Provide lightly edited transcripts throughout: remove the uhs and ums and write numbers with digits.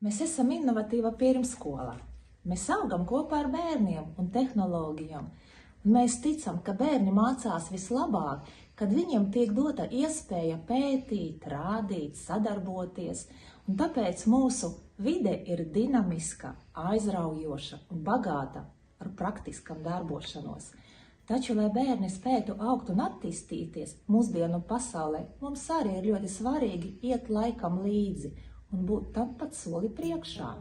Mēs esam innovatīva pirmskola. Mēs augam kopā ar bērniem un tehnoloģijām. Mēs ticam, ka bērni mācās vislabāk, kad viņiem tiek dota iespēja pētīt, rādīt, sadarboties. Un tāpēc mūsu vide ir dinamiska, aizraujoša un bagāta ar praktiskam darbošanos. Taču, lai bērni spētu augt un attīstīties mūsdienu pasaulē, mums arī ir ļoti svarīgi iet laikam līdzi un būt tam pat soli priekšā.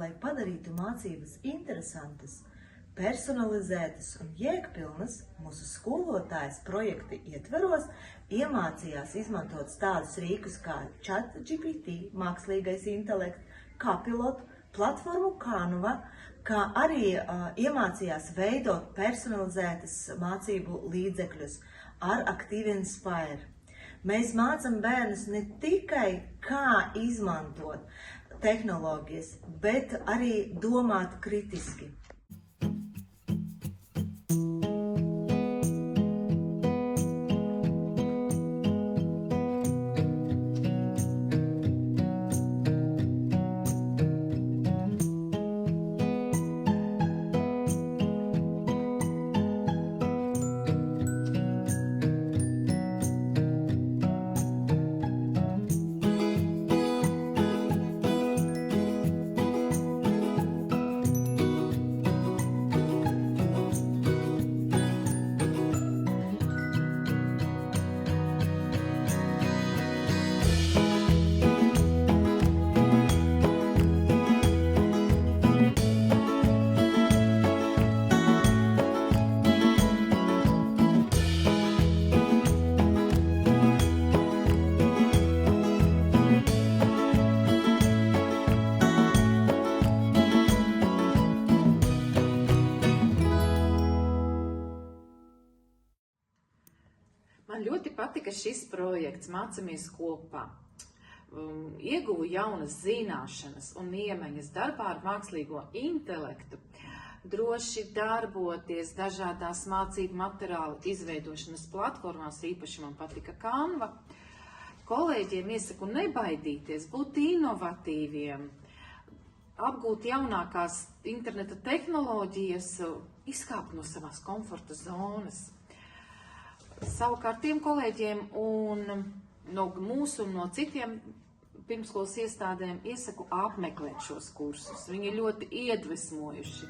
Lai padarītu mācības interesantas, personalizētas un jēgpilnas, mūsu skolotājs projekta ietveros iemācījās izmantot tādus rīkus kā ChatGPT, mākslīgais intelekts, Copilot, platformu Canva, kā arī iemācījās veidot personalizētas mācību līdzekļus ar Active Inspire. Mēs mācām bērnus ne tikai, kā izmantot tehnoloģijas, bet arī domāt kritiski. Man ļoti patika šis projekts Mācamies kopā. Ieguvu jaunas zināšanas un iemaņas darbā ar mākslīgo intelektu, droši darboties dažādās mācību materiālu izveidošanas platformās, īpaši man patika Canva. Kolēģiem iesaku nebaidīties, būt inovatīviem, apgūt jaunākās interneta tehnoloģijas, izkāpt no savās komforta zonas. Savukārt tiem kolēģiem un no mūsu un no citiem pirmskolas iestādēm iesaku apmeklēt šos kursus. Viņi ir ļoti iedvesmojuši.